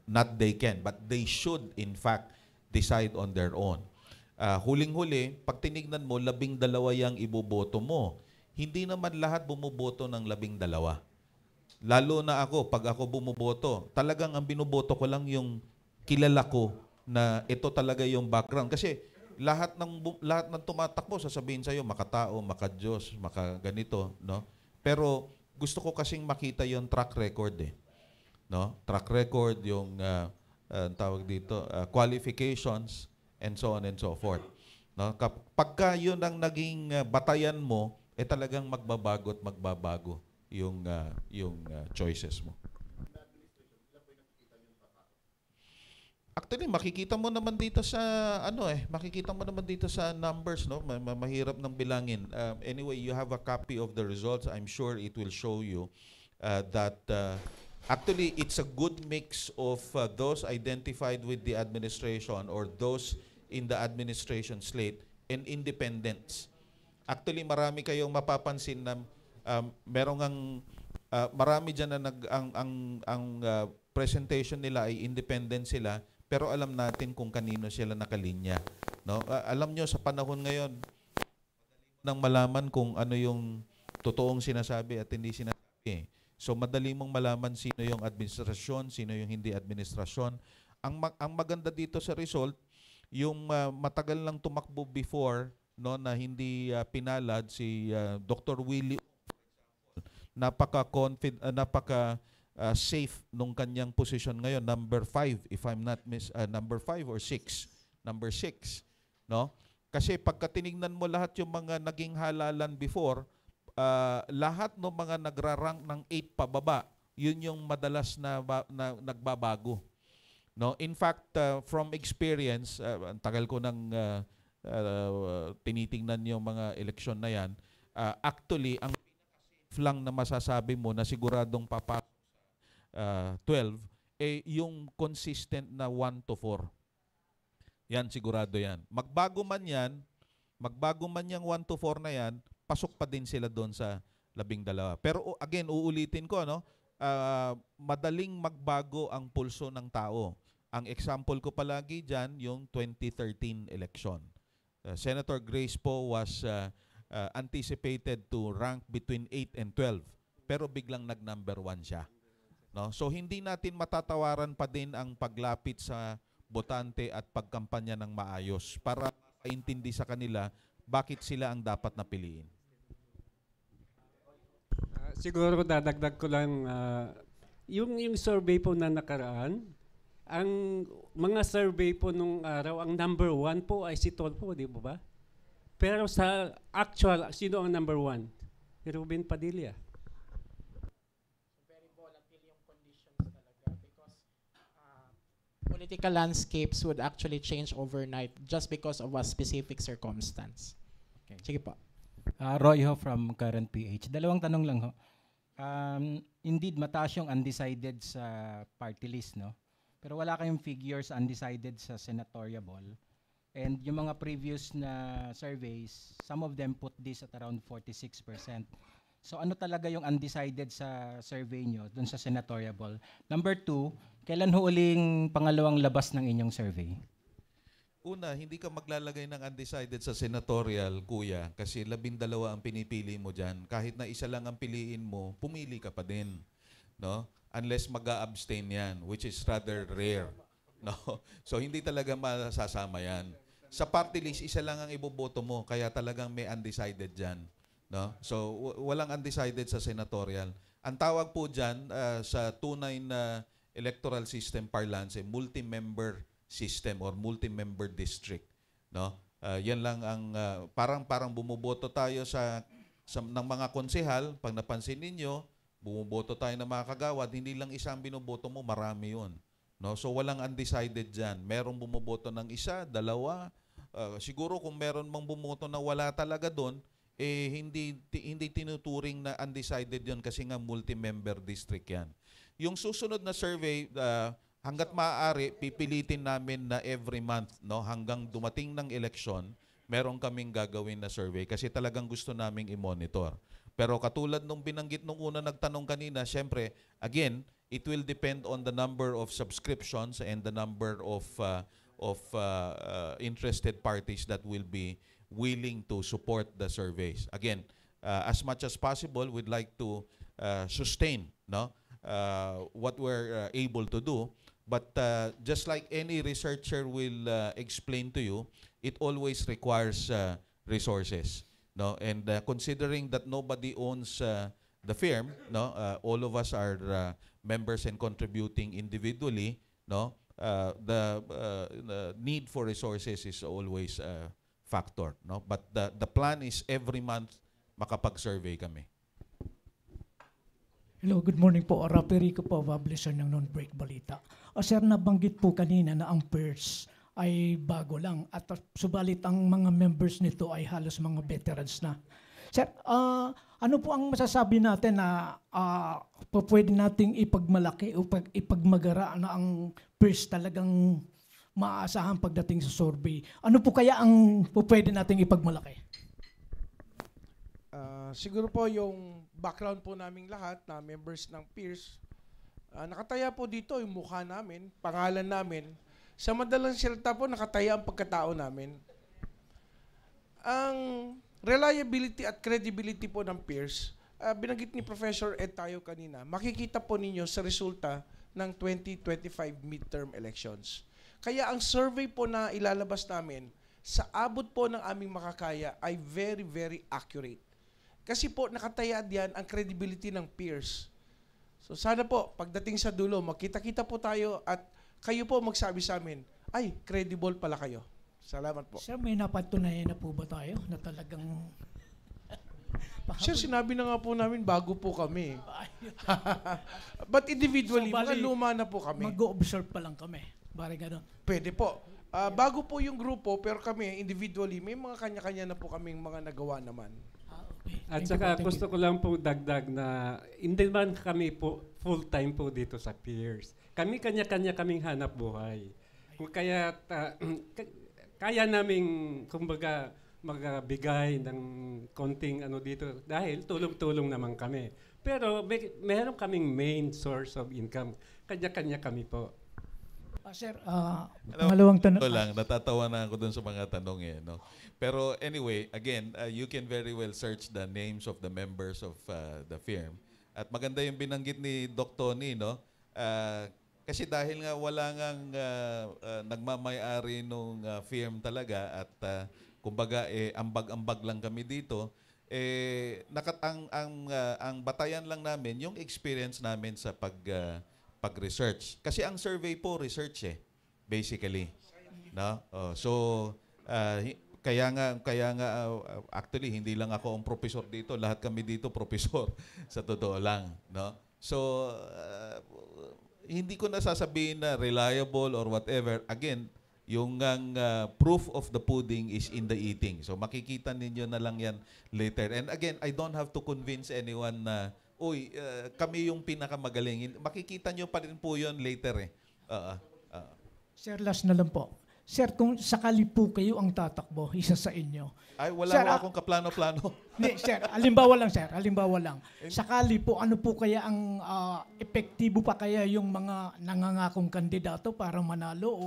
not they can, but they should in fact decide on their own. Huling-huli, pag tinignan mo, 12 yung iboboto mo. Hindi naman lahat bumuboto ng 12. Lalo na ako, pag ako bumuboto, talagang ang binuboto ko lang yung kilala ko na ito talaga yung background. Kasi lahat ng tumatakbo, sasabihin sa'yo, makatao, makadiyos, makaganito, no? Pero gusto ko kasing makita yung track record no? Track record, yung tawag dito, qualifications, and so on and so forth. No? Pagka yun ang naging batayan mo, talagang magbabago at magbabago yung choices mo. Actually, makikita mo naman dito sa makikita mo naman dito sa numbers, no? Mahirap nang bilangin. Anyway, you have a copy of the results. I'm sure it will show you that actually it's a good mix of those identified with the administration or those in the administration slate and independents. Actually, marami kayong mapapansin na marami dyan na ang presentation nila ay independent sila, pero alam natin kung kanino sila nakalinya. No? Alam nyo, sa panahon ngayon, nang malaman kung ano yung totoong sinasabi at hindi sinasabi. So madali mong malaman sino yung administrasyon, sino yung hindi administrasyon. Ang maganda dito sa result, yung matagal lang tumakbo before, no, na hindi pinalad si Dr. Willie, napaka safe nung kanyang position ngayon, number 5 if I'm not number 5 or 6, number 6, no? Kasi pagka tinignan mo lahat yung mga naging halalan before, lahat ng mga nagrarank ng 8 pababa, yun yung madalas na nagbabago. No, in fact, from experience, ang tagal ko nang tinitingnan yung mga eleksyon na yan, actually, ang pinaka-safe lang na masasabi mo na siguradong papasok 12, yung consistent na 1 to 4. Yan, sigurado yan. Magbago man yung 1 to 4 na yan, pasok pa din sila doon sa 12. Pero again, uulitin ko, no? Madaling magbago ang pulso ng tao. Ang example ko palagi dyan, yung 2013 election. Senator Grace Poe was anticipated to rank between 8 and 12. Pero biglang nag-number 1 siya. No? So hindi natin matatawaran pa din ang paglapit sa botante at pagkampanya ng maayos para maintindi sa kanila bakit sila ang dapat na piliin. Siguro dadagdag ko lang, yung survey po na nakaraan, ang mga survey po nung araw, ang number 1 po ay si Tolpo, di ba? Pero sa actual, sino ang number 1? Si Ruben Padilla. Very volatile yung conditions talaga because political landscapes would actually change overnight just because of a specific circumstance. Okay. Sige po. Roy Ho from Current PH. Dalawang tanong lang ho. Indeed, mataas yung undecided sa party list, no? Pero wala kayong figures undecided sa senatorial. And yung mga previous na surveys, some of them put this at around 46%. So ano talaga yung undecided sa survey nyo dun sa senatorial? Number 2, kailan ho uling pangalawang labas ng inyong survey? Una, hindi ka maglalagay ng undecided sa senatorial, kuya, kasi 12 ang pinipili mo dyan. Kahit na isa lang ang piliin mo, pumili ka pa din. No? Unless mag-a-abstain yan, which is rather rare. No? So, hindi talaga masasama yan. Sa party list, isa lang ang iboboto mo, kaya talagang may undecided dyan. No? So, walang undecided sa senatorial. Ang tawag po dyan sa tunay na electoral system parlance, multi-member system or multi-member district, no? Yan lang ang parang bumuboto tayo sa ng mga konsehal. Pag napansin ninyo, bumuboto tayo ng mga kagawad, hindi lang isang binoboto mo, marami 'yon, no? So walang undecided diyan. Merong bumuboto ng isa, dalawa, siguro kung meron mang bumoto na wala talaga doon, hindi tinuturing na undecided 'yon kasi nga multi-member district 'yan. Yung susunod na survey, hanggat maaari, pipilitin namin na every month, no, hanggang dumating ng eleksyon, meron kaming gagawin na survey kasi talagang gusto naming i-monitor. Pero katulad nung binanggit nung una nagtanong kanina, syempre, again, it will depend on the number of subscriptions and the number of interested parties that will be willing to support the surveys. Again, as much as possible, we'd like to sustain, no, what we're able to do. But just like any researcher will explain to you, it always requires resources, no? And considering that nobody owns the firm, no, all of us are members and contributing individually, no, the need for resources is always a factor, no. But the plan is every month makapag-survey kami. Hello, good morning po. Rapi Rico po, publisher ng Non-Break Balita. Sir, nabanggit po kanina na ang PERS ay bago lang at subalit ang mga members nito ay halos mga veterans na. Sir, ano po ang masasabi natin na pwede nating ipagmalaki o ipagmagara na ang PERS talagang maaasahan pagdating sa survey? Ano po kaya ang pwede nating ipagmalaki? Siguro po yung background po naming lahat na members ng peers, nakataya po dito yung mukha namin, pangalan namin. Sa madalang salita po, nakataya ang pagkatao namin. Ang reliability at credibility po ng peers binanggit ni Professor Ed tayo kanina, makikita po ninyo sa resulta ng 2025 midterm elections. Kaya ang survey po na ilalabas namin, sa abot po ng aming makakaya ay very, very accurate. Kasi po nakataya diyan ang credibility ng peers. So sana po, pagdating sa dulo, magkita-kita po tayo at kayo po magsabi sa amin, ay, credible pala kayo. Salamat po. Sir, may napatunayan na po ba tayo na talagang... Sir, sinabi na nga po namin bago po kami. But individually, So, bali, mga luma na po kami. Mag-o-observe pa lang kami. Bari ganun. Pwede po. Bago po yung grupo, pero kami individually, may mga kanya-kanya na po kaming mga nagawa naman. Okay. At Thank you saka po, thank gusto you. ko lang po dagdag na hindi man kami po full-time po dito sa peers. Kami kanya-kanya kaming hanap buhay. Kung kaya kaya naming kumbaga magbigay ng konting ano dito dahil tulong-tulong naman kami. Pero meron kaming main source of income. Kanya-kanya kami po. Sir, pangalawang tanong. Ito lang, natatawa na ako dun sa mga tanong eh. No? Pero anyway, again, you can very well search the names of the members of the firm. At maganda yung binanggit ni Doc Tony, no? Kasi dahil nga wala ngang nagmamay-ari nung firm talaga at kumbaga ambag-ambag lang kami dito, ang batayan lang namin yung experience namin sa pag-research. Kasi ang survey po research basically, no? So kaya nga actually hindi lang ako ang professor dito, lahat kami dito professor sa totoo lang, no? So hindi ko nasasabihin na reliable or whatever. Again, yung proof of the pudding is in the eating. So makikita ninyo na lang yan later. And again, I don't have to convince anyone na, uy, kami yung pinakamagaling. Makikita nyo pa rin po yun later Sir, last na lang po. Sir, kung sakali po kayo ang tatakbo, isa sa inyo. Ay, wala Sir, ko akong kaplano-plano. Hindi, sir, halimbawa lang, sir. Halimbawa lang. Sakali po, ano po kaya ang epektibo pa kaya yung mga nangangakong kandidato para manalo o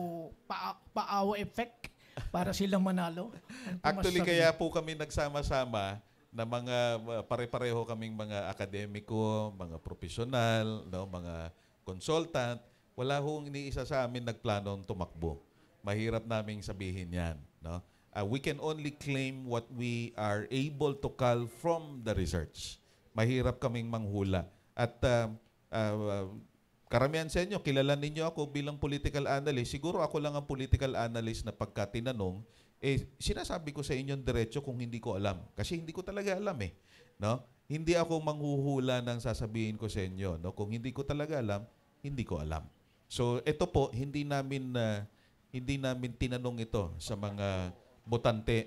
paawa effect para silang manalo? Ano po Actually, masasabi? kaya po kami nagsama-sama na mga pare-pareho kaming mga akademiko, mga profesional, no, mga consultant. Wala hong iniisa sa amin nagplanong tumakbo. Mahirap naming sabihin yan, no? We can only claim what we are able to call from the research. Mahirap kaming manghula. At karamihan sa inyo, kilala ninyo ako bilang political analyst. Siguro ako lang ang political analyst na pagka tinanong, sinasabi ko sa inyo diretso kung hindi ko alam. Kasi hindi ko talaga alam no? Hindi ako manghuhula ng sasabihin ko sa inyo, no? Kung hindi ko talaga alam, hindi ko alam. So ito po, hindi namin tinanong ito sa mga botante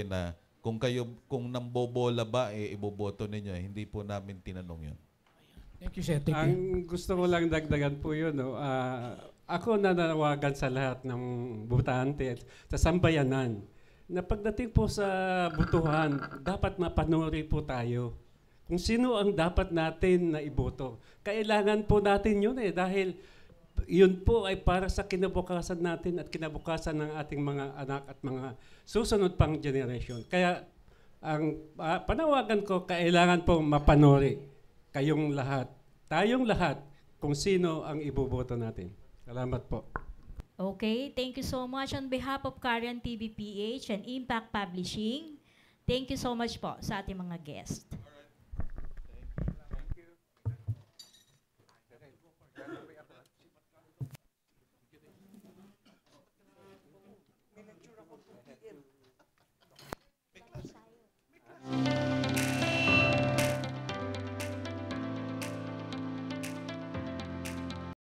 na kung nambobola ba iboboto ninyo. Hindi po namin tinanong 'yon. Thank you, sir. Thank you. Ang gusto ko lang dagdagan po yun, no? Ako nananawagan sa lahat ng botante sa sambayanan na pagdating po sa botohan, dapat mapanuri po tayo. Kung sino ang dapat natin na iboto. Kailangan po natin yun dahil yun po ay para sa kinabukasan natin at kinabukasan ng ating mga anak at mga susunod pang generation. Kaya ang panawagan ko, kailangan po mapanuri kayong lahat, tayong lahat, kung sino ang iboboto natin. Salamat po. Okay, thank you so much on behalf of Karen TVPH and Impact Publishing. Thank you so much po sa ating mga guest.